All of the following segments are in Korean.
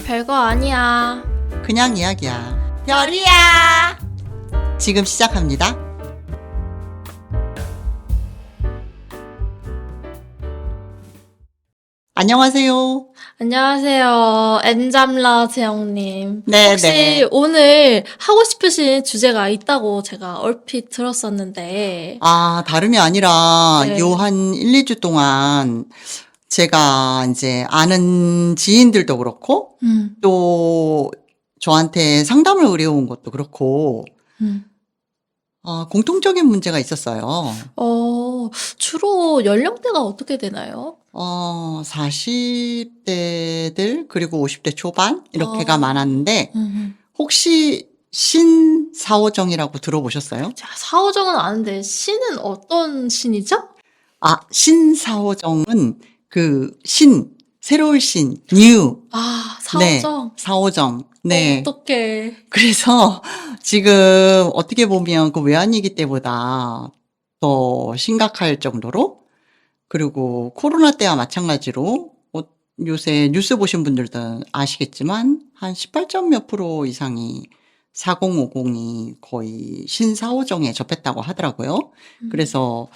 별거 아니야. 그냥 이야기야. 별이야. 지금 시작합니다. 안녕하세요. 안녕하세요. 엔잠라 재영님. 네, 혹시 네. 오늘 하고 싶으신 주제가 있다고 제가 얼핏 들었었는데. 다름이 아니라 네. 요 한 1, 2주 동안 제가 이제 아는 지인들도 그렇고 음, 또 저한테 상담을 의뢰온 것도 그렇고 음. 공통적인 문제가 있었어요. 주로 연령대가 어떻게 되나요? 40대들 그리고 50대 초반 이렇게가 어, 많았는데 음. 혹시 신사오정이라고 들어보셨어요? 자, 사오정은 아는데 신은 어떤 신이죠? 신사오정은 새로울 신, 뉴. 네, 사오정. 사오정. 네. 어떡해. 그래서 지금 어떻게 보면 그 외환위기 때보다 더 심각할 정도로 그리고 코로나 때와 마찬가지로 요새 뉴스 보신 분들도 아시겠지만 한 18점 몇 프로 이상이 4050이 거의 신사오정에 접했다고 하더라고요. 그래서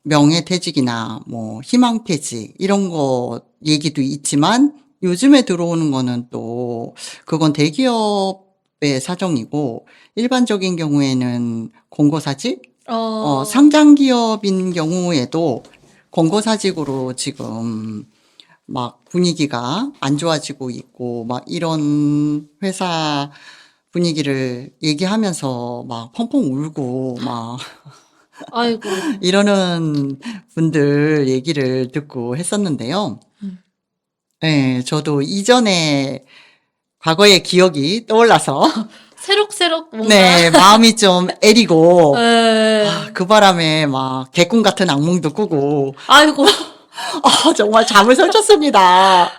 명예퇴직이나 뭐 희망퇴직 이런 거 얘기도 있지만 요즘에 들어오는 거는 또 그건 대기업의 사정이고 일반적인 경우에는 권고사직 상장 기업인 경우에도 권고사직으로 지금 막 분위기가 안 좋아지고 있고 막 이런 회사 분위기를 얘기하면서 막 펑펑 울고 막 아이고. 이러는 분들 얘기를 듣고 했었는데요. 음. 네, 저도 이전에 과거의 기억이 떠올라서 새록새록 뭔가. 네, 마음이 좀 애리고 에, 그 바람에 막 개꿈 같은 악몽도 꾸고 아이고. 정말 잠을 설쳤습니다.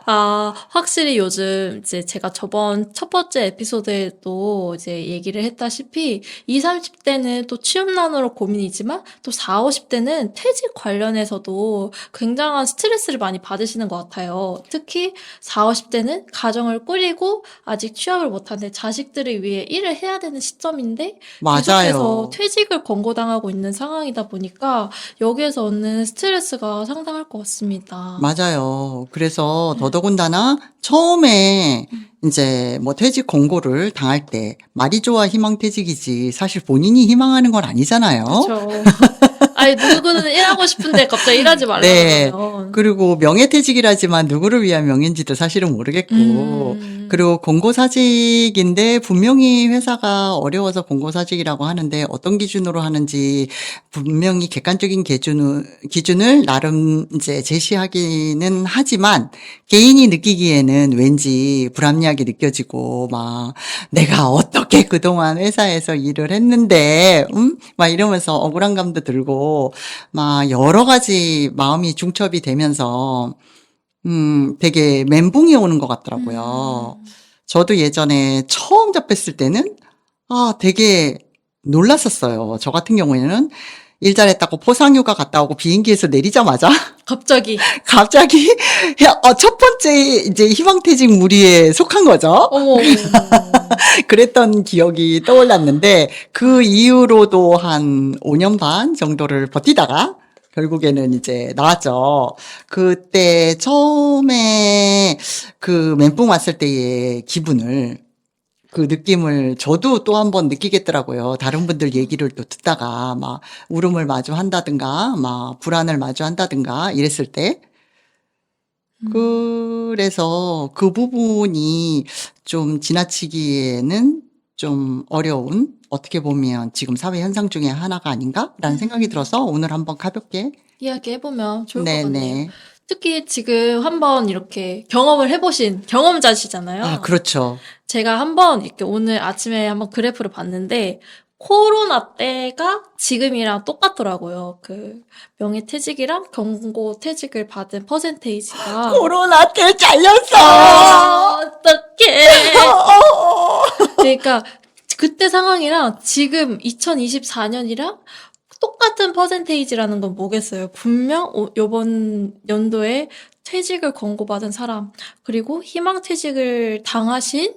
확실히 요즘 이제 제가 저번 첫 번째 에피소드에도 이제 얘기를 했다시피 20, 30대는 또 취업난으로 고민이지만 또 40, 50대는 퇴직 관련해서도 굉장한 스트레스를 많이 받으시는 것 같아요. 특히 40, 50대는 가정을 꾸리고 아직 취업을 못하는데 자식들을 위해 일을 해야 되는 시점인데 계속해서 맞아요. 퇴직을 권고당하고 있는 상황이다 보니까 여기에서 얻는 스트레스가 상당할 것 같습니다. 맞아요. 그래서 더더군다나 처음에 이제 뭐 퇴직 권고를 당할 때 말이 좋아 희망퇴직이지 사실 본인이 희망하는 건 아니잖아요. 그렇죠. 아니 누구는 일하고 싶은데 갑자기 일하지 말라 네. 그러면. 그리고 명예퇴직이라지만 누구를 위한 명예인지도 사실은 모르겠고, 그리고 공고사직인데 분명히 회사가 어려워서 공고사직이라고 하는데 어떤 기준으로 하는지 분명히 객관적인 기준을 나름 이제 제시하기는 하지만 개인이 느끼기에는 왠지 불합리하게 느껴지고 막 내가 어떻게 그동안 회사에서 일을 했는데, 막 이러면서 억울한 감도 들고 막 여러 가지 마음이 중첩이 되면서 되게 멘붕이 오는 것 같더라고요. 저도 예전에 처음 접했을 때는 되게 놀랐었어요. 저 같은 경우에는 일 잘했다고 포상휴가 갔다 오고 비행기에서 내리자마자 갑자기. 갑자기 첫 번째 이제 희망퇴직 무리에 속한 거죠. 어머. 그랬던 기억이 떠올랐는데 그 이후로도 한 5년 반 정도를 버티다가 결국에는 이제 나왔죠. 그때 처음에 그 멘붕 왔을 때의 기분을 그 느낌을 저도 또 한 번 느끼겠더라고요. 다른 분들 얘기를 또 듣다가 막 울음을 마주 한다든가 막 불안을 마주 한다든가 이랬을 때 그래서 그 부분이 좀 지나치기에는 좀 어려운 어떻게 보면 지금 사회 현상 중에 하나가 아닌가라는 생각이 들어서 오늘 한번 가볍게 이야기해보면 좋을 것 같네요. 네네. 특히 지금 한번 이렇게 경험을 해보신 경험자시잖아요. 그렇죠. 제가 한번 이렇게 오늘 아침에 한번 그래프를 봤는데 코로나 때가 지금이랑 똑같더라고요. 그 명예퇴직이랑 경고퇴직을 받은 퍼센테이지가. 코로나 때 잘렸어. 어떡해. 그러니까 그때 상황이랑 지금 2024년이랑 똑같은 퍼센테이지라는 건 뭐겠어요? 분명 요번 연도에 퇴직을 권고받은 사람, 그리고 희망퇴직을 당하신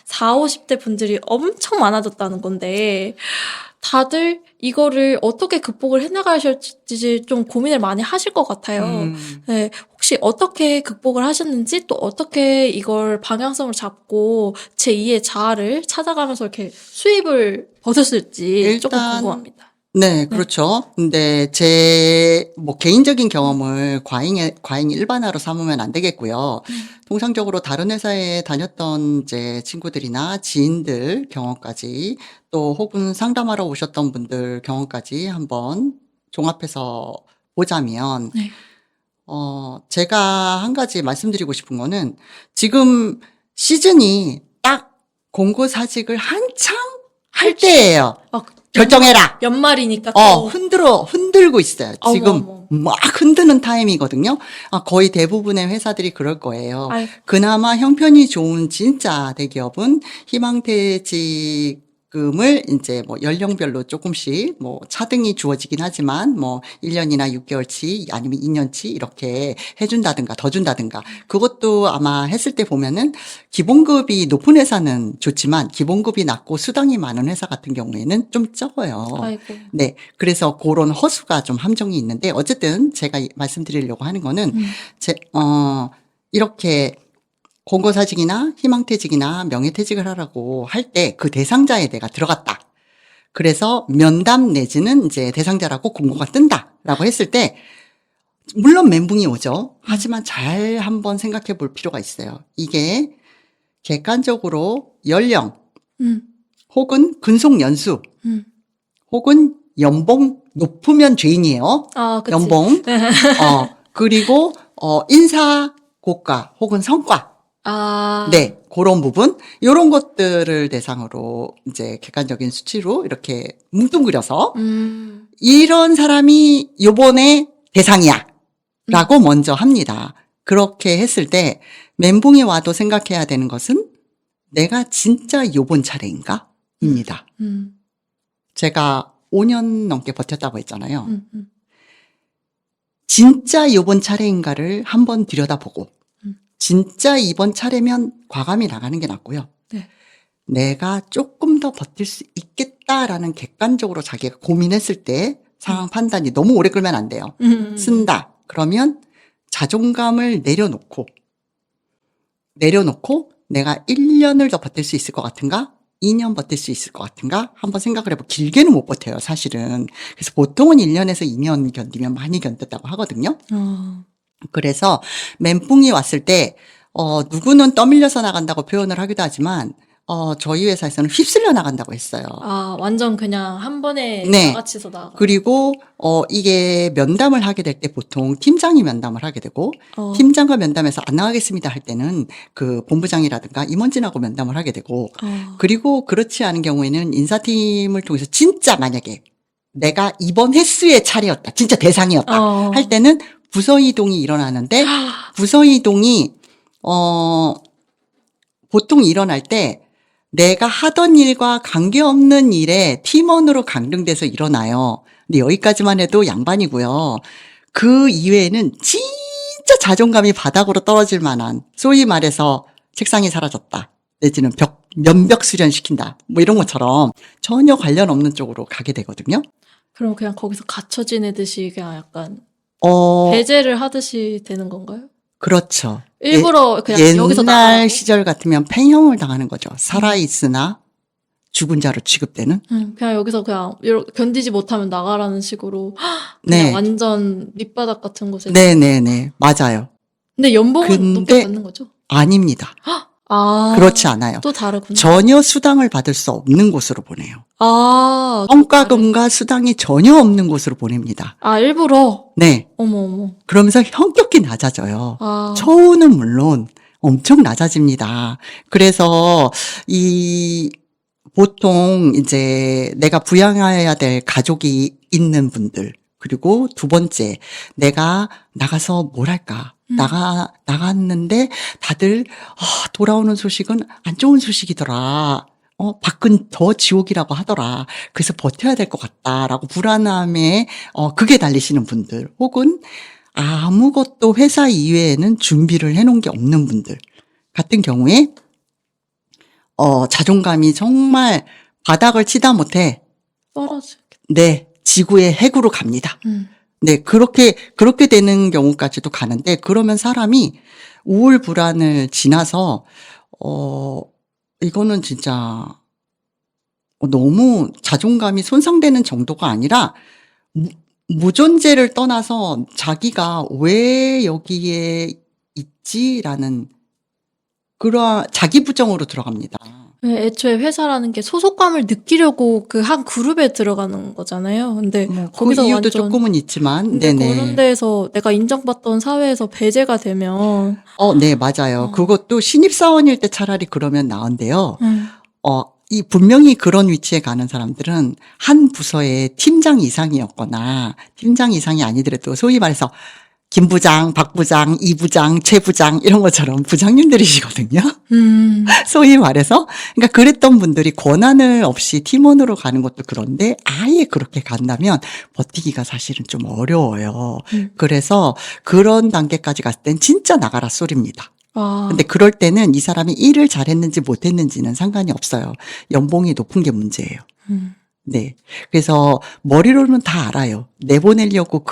40, 50대 분들이 엄청 많아졌다는 건데, 다들 이거를 어떻게 극복을 해나가실지 좀 고민을 많이 하실 것 같아요. 네, 혹시 어떻게 극복을 하셨는지, 또 어떻게 이걸 방향성을 잡고 제2의 자아를 찾아가면서 이렇게 수입을 벗었을지 조금 일단 궁금합니다. 네, 그렇죠. 근데 뭐 개인적인 경험을 과잉 일반화로 삼으면 안 되겠고요. 통상적으로 다른 회사에 다녔던 이제 친구들이나 지인들 경험까지 또 혹은 상담하러 오셨던 분들 경험까지 한번 종합해서 보자면, 네. 제가 한 가지 말씀드리고 싶은 거는 지금 시즌이 딱 공고사직을 한창 할 때예요. 결정해라! 연말이니까 또. 흔들고 있어요. 어머, 지금 어머. 막 흔드는 타임이거든요. 거의 대부분의 회사들이 그럴 거예요. 아이고. 그나마 형편이 좋은 진짜 대기업은 희망퇴직금을 이제 뭐 연령별로 조금씩 뭐 차등이 주어지긴 하지만 뭐 1년이나 6개월치 아니면 2년치 이렇게 해준다든가 더 준다든가, 그것도 아마 했을 때 보면은 기본급이 높은 회사는 좋지만 기본급이 낮고 수당이 많은 회사 같은 경우에는 좀 적어요. 아이고. 네. 그래서 그런 허수가 좀 함정이 있는데, 어쨌든 제가 말씀드리려고 하는 거는, 이렇게 공고사직이나 희망퇴직이나 명예퇴직을 하라고 할 때 그 대상자에 내가 들어갔다. 그래서 면담 내지는 이제 대상자라고 공고가 뜬다라고 했을 때, 물론 멘붕이 오죠. 하지만 잘 한번 생각해 볼 필요가 있어요. 이게 객관적으로 연령, 혹은 근속 연수, 혹은 연봉 높으면 죄인이에요. 아, 그치. 연봉. 그리고 인사 고가 혹은 성과. 아. 네, 그런 부분. 요런 것들을 대상으로 이제 객관적인 수치로 이렇게 뭉뚱그려서 이런 사람이 요번에 대상이야 라고 먼저 합니다. 그렇게 했을 때 멘붕이 와도 생각해야 되는 것은 내가 진짜 요번 차례인가? 입니다. 제가 5년 넘게 버텼다고 했잖아요. 진짜 요번 차례인가를 한번 들여다보고, 진짜 이번 차례면 과감히 나가는 게 낫고요. 네. 내가 조금 더 버틸 수 있겠다라는 객관적으로 자기가 고민했을 때 상황 판단이 너무 오래 끌면 안 돼요. 쓴다. 그러면 자존감을 내려놓고 내가 1년을 더 버틸 수 있을 것 같은가? 2년 버틸 수 있을 것 같은가? 한번 생각을 해보. 길게는 못 버텨요, 사실은. 그래서 보통은 1년에서 2년 견디면 많이 견뎠다고 하거든요. 그래서 멘붕이 왔을 때, 누구는 떠밀려서 나간다고 표현을 하기도 하지만, 저희 회사에서는 휩쓸려 나간다고 했어요. 아, 완전 그냥 한 번에 네. 나가치서 나가. 그리고, 이게 면담을 하게 될 때 보통 팀장이 면담을 하게 되고, 팀장과 면담에서 안 나가겠습니다 할 때는 그 본부장이라든가 임원진하고 면담을 하게 되고, 그리고 그렇지 않은 경우에는 인사팀을 통해서 진짜 만약에 내가 이번 횟수의 차례였다, 진짜 대상이었다 할 때는 부서 이동이 일어나는데, 부서 이동이, 보통 일어날 때 내가 하던 일과 관계없는 일에 팀원으로 강등돼서 일어나요. 근데 여기까지만 해도 양반이고요. 그 이외에는 진짜 자존감이 바닥으로 떨어질 만한, 소위 말해서 책상이 사라졌다, 내지는 면벽 수련시킨다, 뭐 이런 것처럼 전혀 관련 없는 쪽으로 가게 되거든요. 그럼 그냥 거기서 갇혀 지내듯이 그냥 약간 배제를 하듯이 되는 건가요? 그렇죠. 일부러 그냥 여기서 옛날 나가고? 시절 같으면 팽형을 당하는 거죠. 살아있으나 죽은 자로 취급되는. 그냥 여기서 그냥 견디지 못하면 나가라는 식으로 그냥 네. 완전 밑바닥 같은 곳에. 네네네. 맞아요. 근데 연봉은 높게 받는 거죠? 아닙니다. 아. 그렇지 않아요. 또 다르구나. 전혀 수당을 받을 수 없는 곳으로 보내요. 아. 성과금과 수당이 전혀 없는 곳으로 보냅니다. 아, 일부러? 네. 어머. 그러면서 현격히 낮아져요. 아. 처우는 물론 엄청 낮아집니다. 그래서 보통 이제 내가 부양해야 될 가족이 있는 분들, 그리고 두 번째, 내가 나가서 뭘 할까? 나갔는데 다들, 돌아오는 소식은 안 좋은 소식이더라. 밖은 더 지옥이라고 하더라. 그래서 버텨야 될 것 같다라고 불안함에, 극에 달리시는 분들, 혹은, 아무것도 회사 이외에는 준비를 해놓은 게 없는 분들 같은 경우에 자존감이 정말 바닥을 치다 못해 떨어지겠다. 네, 지구의 핵으로 갑니다. 네, 그렇게 되는 경우까지도 가는데, 그러면 사람이 우울, 불안을 지나서, 이거는 진짜 너무 자존감이 손상되는 정도가 아니라, 무존재를 떠나서 자기가 왜 여기에 있지라는 그러한 자기 부정으로 들어갑니다. 네, 애초에 회사라는 게 소속감을 느끼려고 그 한 그룹에 들어가는 거잖아요. 근데 그 거기서 이유도 완전 조금은 있지만, 근데 네네. 그런 데에서 내가 인정받던 사회에서 배제가 되면 네, 맞아요. 그것도 신입사원일 때 차라리 그러면 나은데요. 이 분명히 그런 위치에 가는 사람들은 한 부서의 팀장 이상이었거나 팀장 이상이 아니더라도 소위 말해서 김 부장, 박 부장, 이 부장, 최 부장 이런 것처럼 부장님들이시거든요. 소위 말해서 그러니까 그랬던 분들이 권한을 없이 팀원으로 가는 것도 그런데 아예 그렇게 간다면 버티기가 사실은 좀 어려워요. 그래서 그런 단계까지 갔을 땐 진짜 나가라 소리입니다. 근데 그럴 때는 이 사람이 일을 잘했는지 못했는지는 상관이 없어요. 연봉이 높은 게 문제예요. 네. 그래서 머리로는 다 알아요. 내보내려고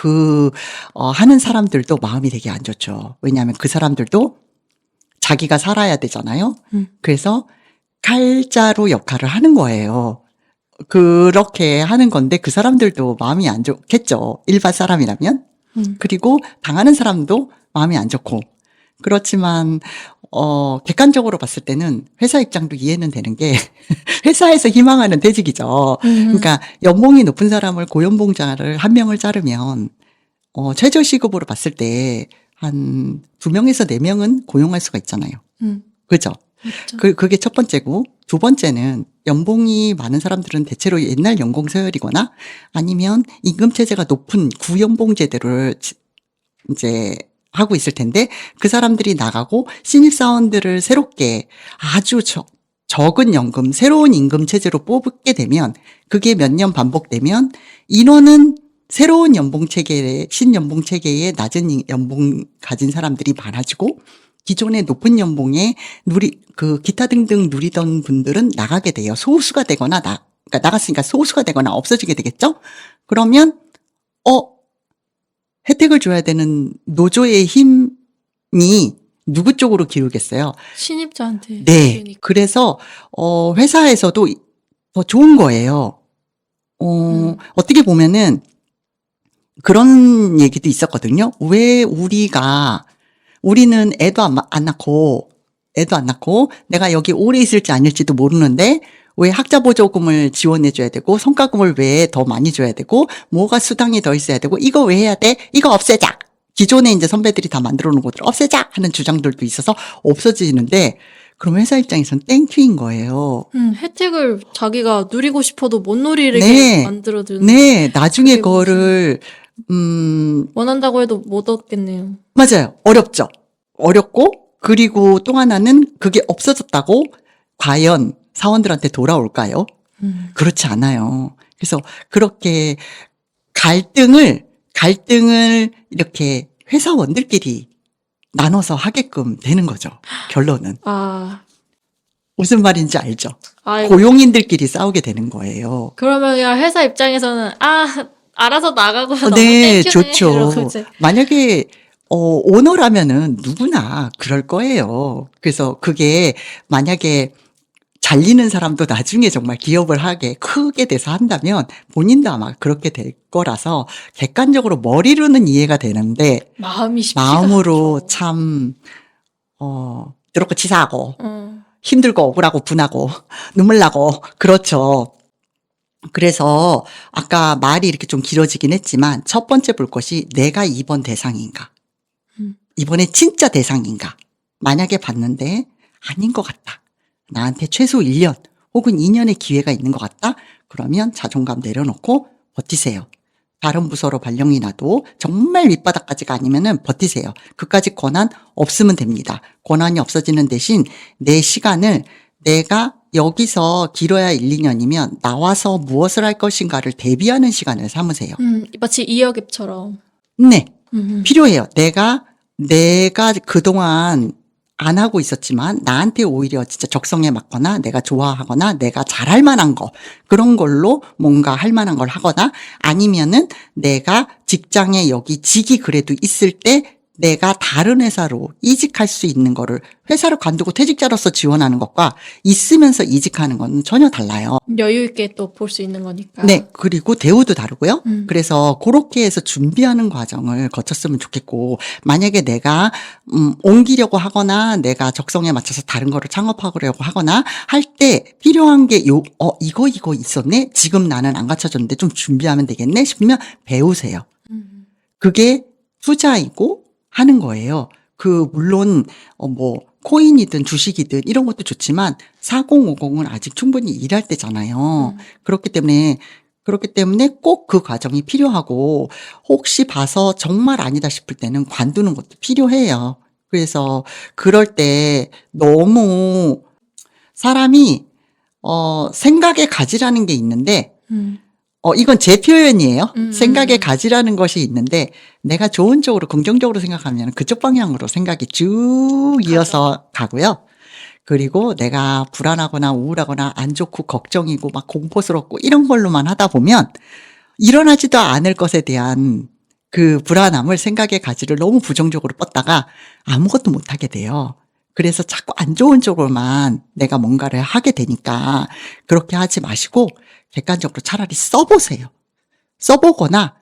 하는 사람들도 마음이 되게 안 좋죠. 왜냐하면 그 사람들도 자기가 살아야 되잖아요. 그래서 칼자루 역할을 하는 거예요. 그렇게 하는 건데 그 사람들도 마음이 안 좋겠죠. 일반 사람이라면. 그리고 당하는 사람도 마음이 안 좋고. 그렇지만 객관적으로 봤을 때는 회사 입장도 이해는 되는 게 회사에서 희망하는 퇴직이죠. 그러니까 연봉이 높은 사람을 고연봉자를 한 명을 자르면 최저 시급으로 봤을 때 한 2명에서 4명은 고용할 수가 있잖아요. 그죠? 그게 첫 번째고, 두 번째는 연봉이 많은 사람들은 대체로 옛날 연공 서열이거나 아니면 임금 체제가 높은 구연봉 제도를 이제 하고 있을 텐데 그 사람들이 나가고 신입사원들을 새롭게 아주 적은 연금, 새로운 임금 체제로 뽑게 되면 그게 몇 년 반복되면 인원은 새로운 연봉 체계에, 신연봉 체계에 낮은 연봉 가진 사람들이 많아지고 기존의 높은 연봉에 기타 등등 누리던 분들은 나가게 돼요. 소수가 되거나 그러니까 나갔으니까 소수가 되거나 없어지게 되겠죠? 그러면, 혜택을 줘야 되는 노조의 힘이 누구 쪽으로 기울겠어요? 신입자한테. 네. 그러니까. 그래서, 회사에서도 더 좋은 거예요. 어떻게 보면은 그런 얘기도 있었거든요. 왜 우리는 애도 안 낳고 내가 여기 오래 있을지 아닐지도 모르는데 왜 학자 보조금을 지원해 줘야 되고 성과금을 왜 더 많이 줘야 되고 뭐가 수당이 더 있어야 되고 이거 왜 해야 돼? 이거 없애자. 기존에 이제 선배들이 다 만들어 놓은 것들 없애자 하는 주장들도 있어서 없어지는데 그럼 회사 입장에서는 땡큐인 거예요. 혜택을 자기가 누리고 싶어도 못 누리게 네. 만들어주는. 네, 나중에 그게 그거를 원한다고 해도 못 얻겠네요. 맞아요. 어렵죠. 어렵고 그리고 또 하나는 그게 없어졌다고 과연 사원들한테 돌아올까요? 그렇지 않아요. 그래서 그렇게 갈등을 이렇게 회사원들끼리 나눠서 하게끔 되는 거죠. 결론은. 무슨 말인지 알죠? 아이고. 고용인들끼리 싸우게 되는 거예요. 그러면 그냥 회사 입장에서는 알아서 나가고 너무 네, 땡큐네. 좋죠. 이러고 이제. 만약에 오너라면은 누구나 그럴 거예요. 그래서 그게 만약에 잘리는 사람도 나중에 정말 기업을 크게 돼서 한다면 본인도 아마 그렇게 될 거라서 객관적으로 머리로는 이해가 되는데 마음이 쉽지가 마음으로 않죠. 참 더럽고 치사하고 어. 힘들고 억울하고 분하고 눈물 나고 그렇죠. 그래서 아까 말이 이렇게 좀 길어지긴 했지만 첫 번째 볼 것이 내가 이번 대상인가? 이번에 진짜 대상인가? 만약에 봤는데 아닌 것 같다. 나한테 최소 1년 혹은 2년의 기회가 있는 것 같다? 그러면 자존감 내려놓고 버티세요. 다른 부서로 발령이 나도 정말 밑바닥까지가 아니면은 버티세요. 그까지 권한 없으면 됩니다. 권한이 없어지는 대신 내 시간을 내가 여기서 길어야 1, 2년이면 나와서 무엇을 할 것인가를 대비하는 시간을 삼으세요. 마치 이역앱처럼. 네. 필요해요. 내가 그동안 안 하고 있었지만 나한테 오히려 진짜 적성에 맞거나 내가 좋아하거나 내가 잘할 만한 거 그런 걸로 뭔가 할 만한 걸 하거나 아니면은 내가 직장에 여기 직이 그래도 있을 때 내가 다른 회사로 이직할 수 있는 거를 회사를 관두고 퇴직자로서 지원하는 것과 있으면서 이직하는 건 전혀 달라요. 여유 있게 또 볼 수 있는 거니까. 네. 그리고 대우도 다르고요. 그래서 그렇게 해서 준비하는 과정을 거쳤으면 좋겠고 만약에 내가 옮기려고 하거나 내가 적성에 맞춰서 다른 거를 창업하려고 하거나 할 때 필요한 게 이거 있었네. 지금 나는 안 갖춰졌는데 좀 준비하면 되겠네 싶으면 배우세요. 그게 투자이고 하는 거예요. 물론 코인이든 주식이든 이런 것도 좋지만 4050은 아직 충분히 일할 때잖아요. 그렇기 때문에 꼭 그 과정이 필요하고 혹시 봐서 정말 아니다 싶을 때는 관두는 것도 필요해요. 그래서 그럴 때 너무 사람이 생각에 가지라는 게 있는데 이건 제 표현이에요. 생각에 가지라는 것이 있는데 내가 좋은 쪽으로 긍정적으로 생각하면 그쪽 방향으로 생각이 쭉 이어서 가고요. 그리고 내가 불안하거나 우울하거나 안 좋고 걱정이고 막 공포스럽고 이런 걸로만 하다 보면 일어나지도 않을 것에 대한 그 불안함을 생각의 가지를 너무 부정적으로 뻗다가 아무것도 못하게 돼요. 그래서 자꾸 안 좋은 쪽으로만 내가 뭔가를 하게 되니까 그렇게 하지 마시고 객관적으로 차라리 써보세요. 써보거나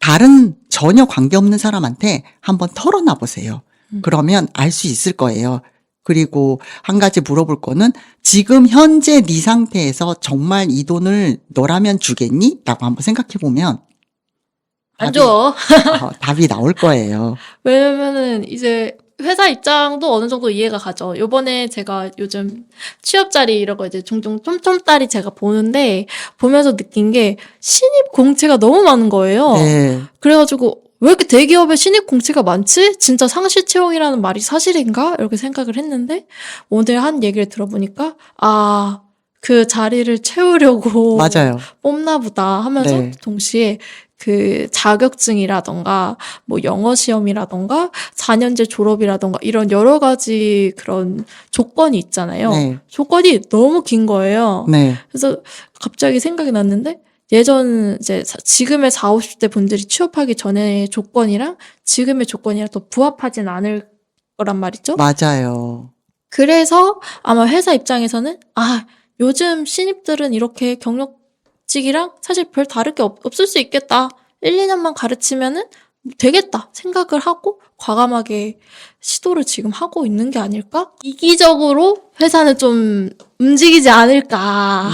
다른 전혀 관계없는 사람한테 한번 털어놔 보세요. 그러면 알 수 있을 거예요. 그리고 한 가지 물어볼 거는 지금 현재 네 상태에서 정말 이 돈을 너라면 주겠니? 라고 한번 생각해 보면 안 줘. 답이 나올 거예요. 왜냐면은 이제 회사 입장도 어느 정도 이해가 가죠. 요번에 제가 요즘 취업 자리 이런 거 이제 종종 쫌쫌따리 제가 보는데 보면서 느낀 게 신입 공채가 너무 많은 거예요. 네. 그래가지고 왜 이렇게 대기업에 신입 공채가 많지? 진짜 상시 채용이라는 말이 사실인가? 이렇게 생각을 했는데 오늘 한 얘기를 들어보니까 그 자리를 채우려고 맞아요. 뽑나 보다 하면서 네. 동시에 그 자격증이라던가 뭐 영어 시험이라던가 4년제 졸업이라던가 이런 여러 가지 그런 조건이 있잖아요. 네. 조건이 너무 긴 거예요. 네. 그래서 갑자기 생각이 났는데 예전 이제 지금의 40, 50대 분들이 취업하기 전에 조건이랑 지금의 조건이랑 또 부합하진 않을 거란 말이죠. 맞아요. 그래서 아마 회사 입장에서는 요즘 신입들은 이렇게 경력직이랑 사실 별 다를 게 없을 수 있겠다. 1, 2년만 가르치면은 되겠다 생각을 하고 과감하게 시도를 지금 하고 있는 게 아닐까? 이기적으로 회사는 좀 움직이지 않을까.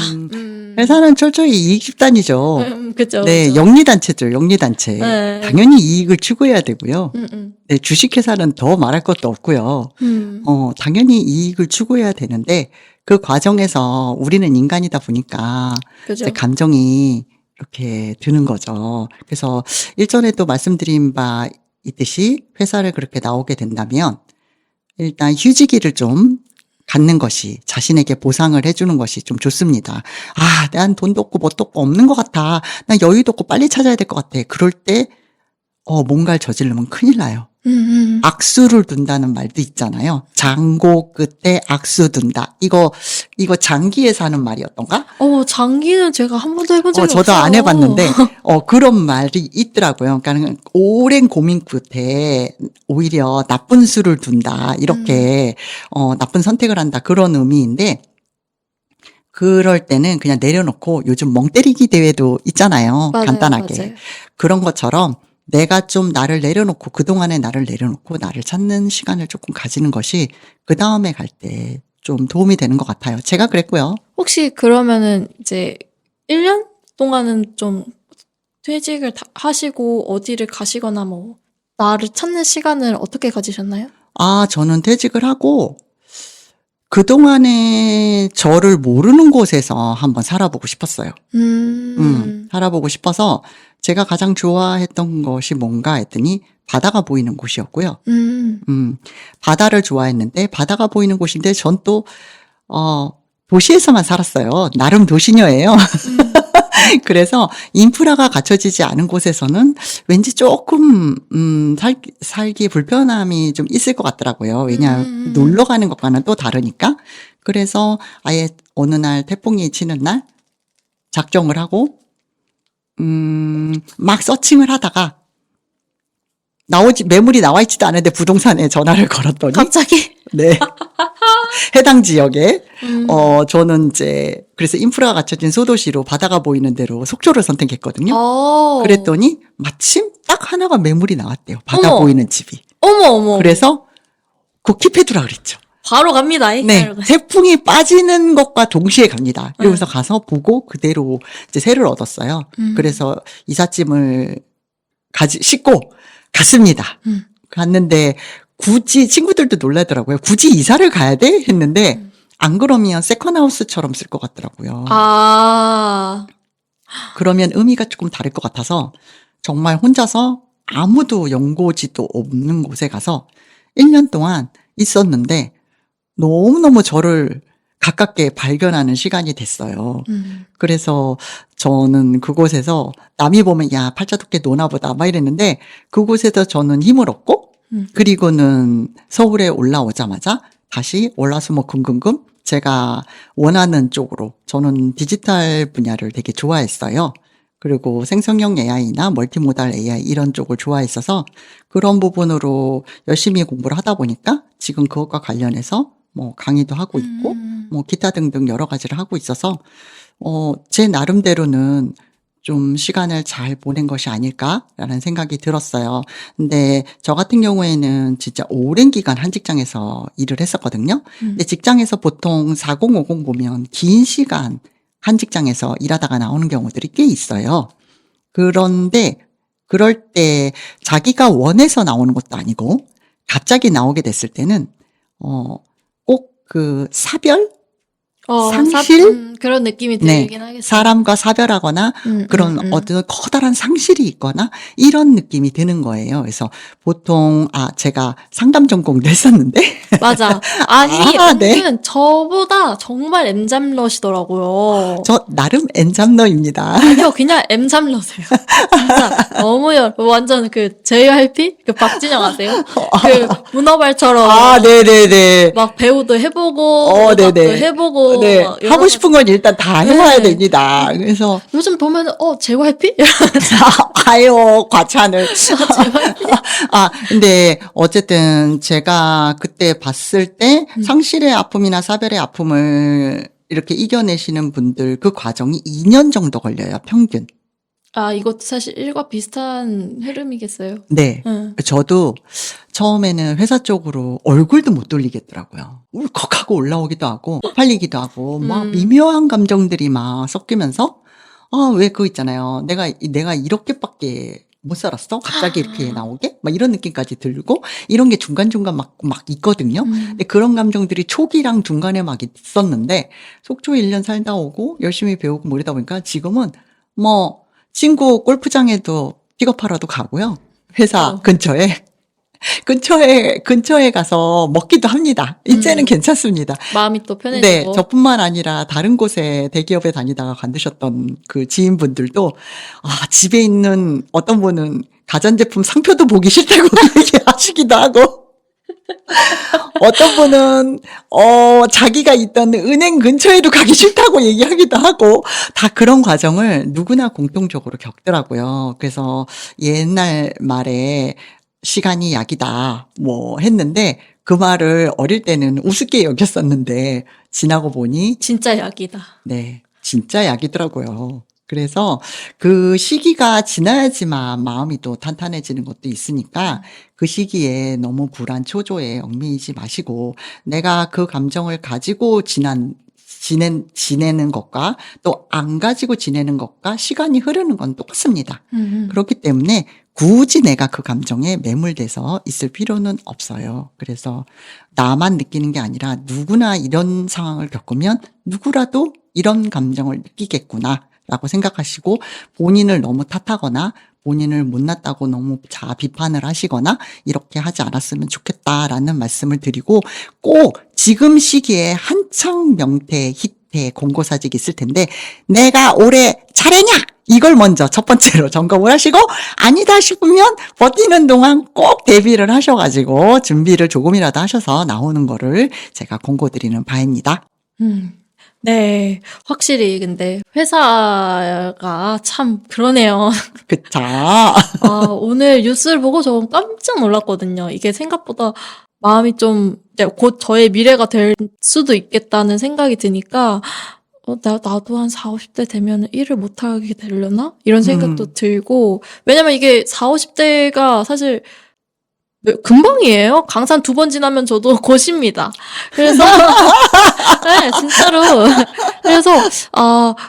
회사는 철저히 이익 집단이죠. 그죠. 네, 그죠. 영리단체죠, 영리단체. 네. 당연히 이익을 추구해야 되고요. 음. 네, 주식회사는 더 말할 것도 없고요. 당연히 이익을 추구해야 되는데 그 과정에서 우리는 인간이다 보니까 그죠. 이제 감정이 이렇게 드는 거죠. 그래서 일전에도 말씀드린 바 있듯이 회사를 그렇게 나오게 된다면 일단 휴직일을 좀 갖는 것이 자신에게 보상을 해주는 것이 좀 좋습니다. 난 돈도 없고 뭣도 없고 없는 것 같아. 난 여유도 없고 빨리 찾아야 될 것 같아. 그럴 때 뭔가를 저지르면 큰일 나요. 악수를 둔다는 말도 있잖아요. 장고 끝에 악수 둔다. 이거 장기에서 하는 말이었던가? 장기는 제가 한 번도 해본 적이 저도 없어요. 안 해봤는데, 그런 말이 있더라고요. 그러니까 오랜 고민 끝에 오히려 나쁜 수를 둔다. 이렇게, 나쁜 선택을 한다. 그런 의미인데, 그럴 때는 그냥 내려놓고 요즘 멍 때리기 대회도 있잖아요. 맞아요, 간단하게. 맞아요. 그런 것처럼 내가 좀 나를 내려놓고 그동안에 나를 내려놓고 나를 찾는 시간을 조금 가지는 것이 그 다음에 갈 때 좀 도움이 되는 것 같아요. 제가 그랬고요. 혹시 그러면은 이제 1년 동안은 좀 퇴직을 하시고 어디를 가시거나 뭐 나를 찾는 시간을 어떻게 가지셨나요? 저는 퇴직을 하고 그동안에 저를 모르는 곳에서 한번 살아보고 싶었어요. 살아보고 싶어서 제가 가장 좋아했던 것이 뭔가 했더니 바다가 보이는 곳이었고요. 바다를 좋아했는데 바다가 보이는 곳인데 전 또 도시에서만 살았어요. 나름 도시녀예요. 그래서 인프라가 갖춰지지 않은 곳에서는 왠지 조금 살기 불편함이 좀 있을 것 같더라고요. 왜냐하면 놀러 가는 것과는 또 다르니까. 그래서 아예 어느 날 태풍이 치는 날 작정을 하고 막 서칭을 하다가 매물이 나와 있지도 않은데 부동산에 전화를 걸었더니 갑자기? 네. 해당 지역에 저는 이제 그래서 인프라가 갖춰진 소도시로 바다가 보이는 데로 속초를 선택했거든요. 그랬더니 마침 딱 하나가 매물이 나왔대요. 바다 어머. 보이는 집이. 어머. 그래서 킵해두라 그랬죠. 바로 갑니다. 네. 태풍이 빠지는 것과 동시에 갑니다. 그래서 가서 보고 그대로 이제 새를 얻었어요. 그래서 이삿짐을 싣고 갔습니다. 갔는데 굳이 친구들도 놀라더라고요. 굳이 이사를 가야 돼? 했는데 안 그러면 세컨하우스처럼 쓸 것 같더라고요. 그러면 의미가 조금 다를 것 같아서 정말 혼자서 아무도 연고지도 없는 곳에 가서 1년 동안 있었는데 너무너무 저를 가깝게 발견하는 시간이 됐어요. 그래서 저는 그곳에서 남이 보면 야 팔자 두께 노나보다 막 이랬는데 그곳에서 저는 힘을 얻고 그리고는 서울에 올라오자마자 다시 월화수목금금금 제가 원하는 쪽으로 저는 디지털 분야를 되게 좋아했어요. 그리고 생성형 AI나 멀티모달 AI 이런 쪽을 좋아했어서 그런 부분으로 열심히 공부를 하다 보니까 지금 그것과 관련해서 뭐 강의도 하고 있고 뭐 기타 등등 여러 가지를 하고 있어서 제 나름대로는 좀 시간을 잘 보낸 것이 아닐까라는 생각이 들었어요. 근데 저 같은 경우에는 진짜 오랜 기간 한 직장에서 일을 했었거든요. 근데 직장에서 보통 4050 보면 긴 시간 한 직장에서 일하다가 나오는 경우들이 꽤 있어요. 그런데 그럴 때 자기가 원해서 나오는 것도 아니고 갑자기 나오게 됐을 때는 꼭 그 사별? 상실? 그런 느낌이 네. 들긴 하겠어요. 사람과 사별하거나 그런 어떤 커다란 상실이 있거나 이런 느낌이 드는 거예요. 그래서 보통 제가 상담 전공도 했었는데 맞아. 아니, 네. 은근 저보다 정말 M잡러시더라고요. 저 나름 N잡러입니다. 아니요, 그냥 M잡러세요. 진짜 너무 완전 그 JYP? 그 박진영 아세요? 그 문어발처럼 네네네. 막 배우도 해보고 네네. 음악도 해보고 네. 막 여러 하고 가지- 싶은 건 일단 다 해봐야 네. 됩니다. 그래서 요즘 보면은 JYP? 아유, 과찬을. 근데 어쨌든 제가 그때 봤을 때 상실의 아픔이나 사별의 아픔을 이렇게 이겨내시는 분들 그 과정이 2년 정도 걸려요, 평균. 이것도 사실 일과 비슷한 흐름이겠어요. 네. 저도 처음에는 회사 쪽으로 얼굴도 못 돌리겠더라고요. 울컥하고 올라오기도 하고, 팔리기도 하고, 막 미묘한 감정들이 막 섞이면서, 왜 그거 있잖아요. 내가 이렇게밖에 못 살았어? 갑자기 이렇게 나오게? 막 이런 느낌까지 들고, 이런 게 중간중간 막 있거든요. 근데 그런 감정들이 초기랑 중간에 막 있었는데, 속초 1년 살다 오고, 열심히 배우고 뭐 이러다 보니까 지금은 친구 골프장에도 픽업하러도 가고요. 회사 근처에 가서 먹기도 합니다. 이제는 괜찮습니다. 마음이 또 편해지고. 네, 저뿐만 아니라 다른 곳에 대기업에 다니다가 관두셨던 그 지인분들도 집에 있는 어떤 분은 가전제품 상표도 보기 싫다고 얘기하시기도 하고 어떤 분은 자기가 있던 은행 근처에도 가기 싫다고 얘기하기도 하고 다 그런 과정을 누구나 공통적으로 겪더라고요. 그래서 옛날 말에 시간이 약이다 뭐 했는데 그 말을 어릴 때는 우습게 여겼었는데 지나고 보니 진짜 약이다. 네, 진짜 약이더라고요. 그래서 그 시기가 지나야지만 마음이 또 탄탄해지는 것도 있으니까 그 시기에 너무 불안 초조에 얽매이지 마시고 내가 그 감정을 가지고 지내는 것과 또 안 가지고 지내는 것과 시간이 흐르는 건 똑같습니다. 그렇기 때문에 굳이 내가 그 감정에 매몰돼서 있을 필요는 없어요. 그래서 나만 느끼는 게 아니라 누구나 이런 상황을 겪으면 누구라도 이런 감정을 느끼겠구나 라고 생각하시고 본인을 너무 탓하거나 본인을 못났다고 너무 자아 비판을 하시거나 이렇게 하지 않았으면 좋겠다라는 말씀을 드리고 꼭 지금 시기에 한창 명태, 히트 앞에 공고사직이 있을 텐데 내가 올해 잘했냐? 이걸 먼저 첫 번째로 점검을 하시고 아니다 싶으면 버티는 동안 꼭 대비를 하셔가지고 준비를 조금이라도 하셔서 나오는 거를 제가 권고드리는 바입니다. 네. 확실히 근데 회사가 참 그러네요. 그쵸? 오늘 뉴스를 보고 저 깜짝 놀랐거든요. 이게 생각보다 마음이 좀, 곧 저의 미래가 될 수도 있겠다는 생각이 드니까, 나도 한 40, 50대 되면 일을 못하게 되려나? 이런 생각도 들고, 왜냐면 이게 40, 50대가 사실 금방이에요. 강산 2번 지나면 저도 곧입니다. 그래서, 네, 진짜로. 그래서,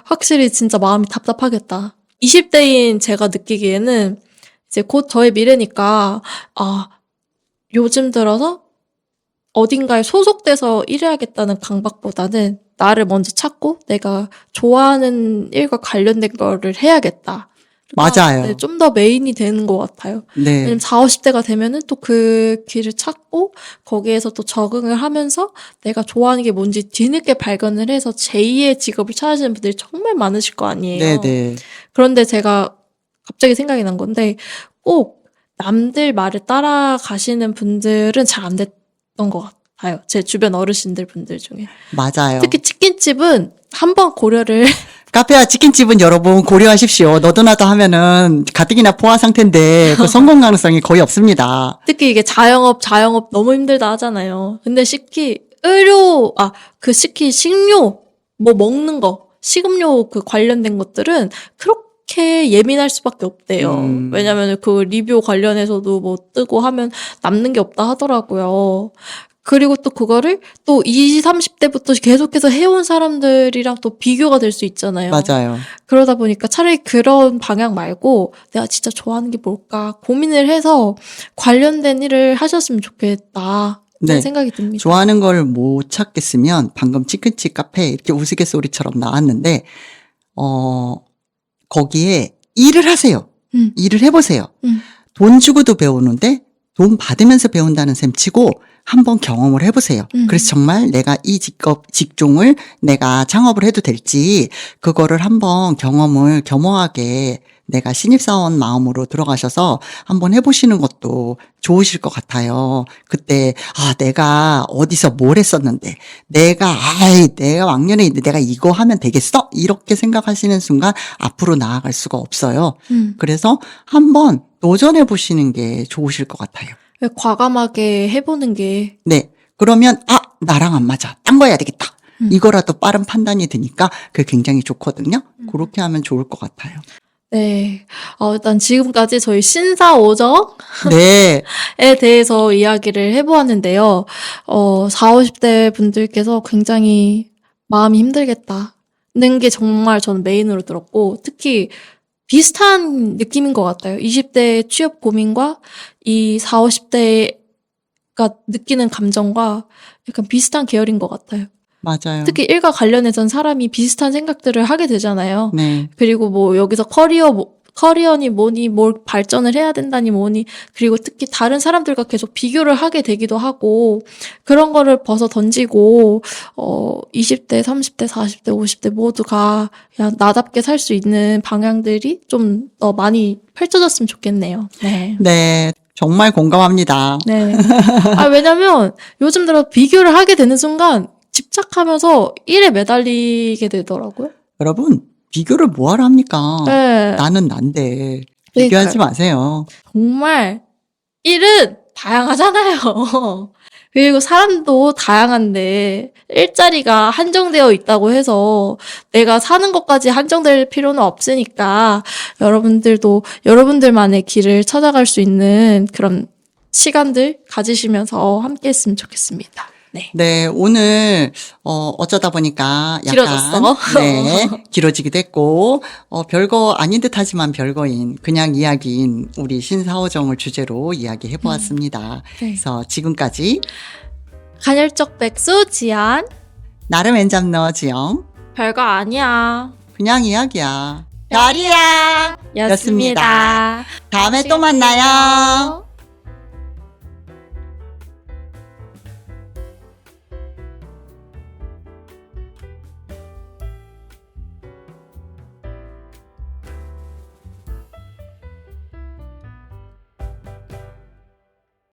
확실히 진짜 마음이 답답하겠다. 20대인 제가 느끼기에는 이제 곧 저의 미래니까, 요즘 들어서 어딘가에 소속돼서 일해야겠다는 강박보다는 나를 먼저 찾고 내가 좋아하는 일과 관련된 거를 해야겠다. 맞아요. 네, 좀 더 메인이 되는 것 같아요. 네. 왜냐면 40, 50대가 되면은 또 그 길을 찾고 거기에서 또 적응을 하면서 내가 좋아하는 게 뭔지 뒤늦게 발견을 해서 제2의 직업을 찾으시는 분들이 정말 많으실 거 아니에요. 네네. 그런데 제가 갑자기 생각이 난 건데 꼭 남들 말을 따라가시는 분들은 잘 안 됐던 것 같아요. 제 주변 어르신들 분들 중에. 맞아요. 특히 치킨집은 한번 고려를 카페와 치킨집은 여러분 고려하십시오. 너도나도 하면은 가뜩이나 포화 상태인데 그 성공 가능성이 거의 없습니다. 특히 이게 자영업 너무 힘들다 하잖아요. 근데 식기 식료 뭐 먹는 거 식음료 그 관련된 것들은 그렇게 예민할 수밖에 없대요. 왜냐면 그 리뷰 관련해서도 뭐 뜨고 하면 남는 게 없다 하더라고요. 그리고 또 그거를 또 20, 30대부터 계속해서 해온 사람들이랑 또 비교가 될 수 있잖아요. 맞아요. 그러다 보니까 차라리 그런 방향 말고 내가 진짜 좋아하는 게 뭘까 고민을 해서 관련된 일을 하셨으면 좋겠다. 네. 그런 생각이 듭니다. 좋아하는 걸 못 찾겠으면 방금 치킨집 카페 이렇게 우스갯소리처럼 나왔는데 거기에 일을 하세요. 일을 해보세요. 돈 주고도 배우는데 돈 받으면서 배운다는 셈 치고 한번 경험을 해보세요. 그래서 정말 내가 이 직종을 내가 창업을 해도 될지 그거를 한번 경험을 겸허하게 내가 신입사원 마음으로 들어가셔서 한번 해보시는 것도 좋으실 것 같아요. 그때 내가 어디서 뭘 했었는데 내가 왕년에 있는데 내가 이거 하면 되겠어? 이렇게 생각하시는 순간 앞으로 나아갈 수가 없어요. 그래서 한번 도전해 보시는 게 좋으실 것 같아요. 과감하게 해보는 게. 네. 그러면 나랑 안 맞아. 딴 거 해야 되겠다. 이거라도 빠른 판단이 드니까 그게 굉장히 좋거든요. 그렇게 하면 좋을 것 같아요. 네. 일단 지금까지 저희 신사오정에 네. 대해서 이야기를 해보았는데요. 40, 50대 분들께서 굉장히 마음이 힘들겠다는 게 정말 저는 메인으로 들었고, 특히 비슷한 느낌인 것 같아요. 20대 취업 고민과 이 40, 50대가 느끼는 감정과 약간 비슷한 계열인 것 같아요. 맞아요. 특히 일과 관련해서는 사람이 비슷한 생각들을 하게 되잖아요. 네. 그리고 뭐 여기서 커리어니 뭐니 뭘 발전을 해야 된다니 뭐니 그리고 특히 다른 사람들과 계속 비교를 하게 되기도 하고 그런 거를 벗어 던지고 20대, 30대, 40대, 50대 모두가 그냥 나답게 살 수 있는 방향들이 좀 더 많이 펼쳐졌으면 좋겠네요. 네. 네. 정말 공감합니다. 네. 왜냐면 요즘 들어 비교를 하게 되는 순간 집착하면서 일에 매달리게 되더라고요. 여러분, 비교를 뭐하러 합니까? 네. 나는 난데. 비교하지 마세요. 정말 일은 다양하잖아요. 그리고 사람도 다양한데 일자리가 한정되어 있다고 해서 내가 사는 것까지 한정될 필요는 없으니까 여러분들도 여러분들만의 길을 찾아갈 수 있는 그런 시간들 가지시면서 함께 했으면 좋겠습니다. 네. 네, 오늘 어쩌다 보니까 약간 길어졌어. 네, 길어지기도 했고 별거 아닌 듯하지만 별거인 그냥 이야기인 우리 신사오정을 주제로 이야기해 보았습니다. 네. 그래서 지금까지 간헐적 백수 지안 나름 엔잡너 지영 별거 아니야. 그냥 이야기야. 별이야. 였습니다. 다음에 또 만나요.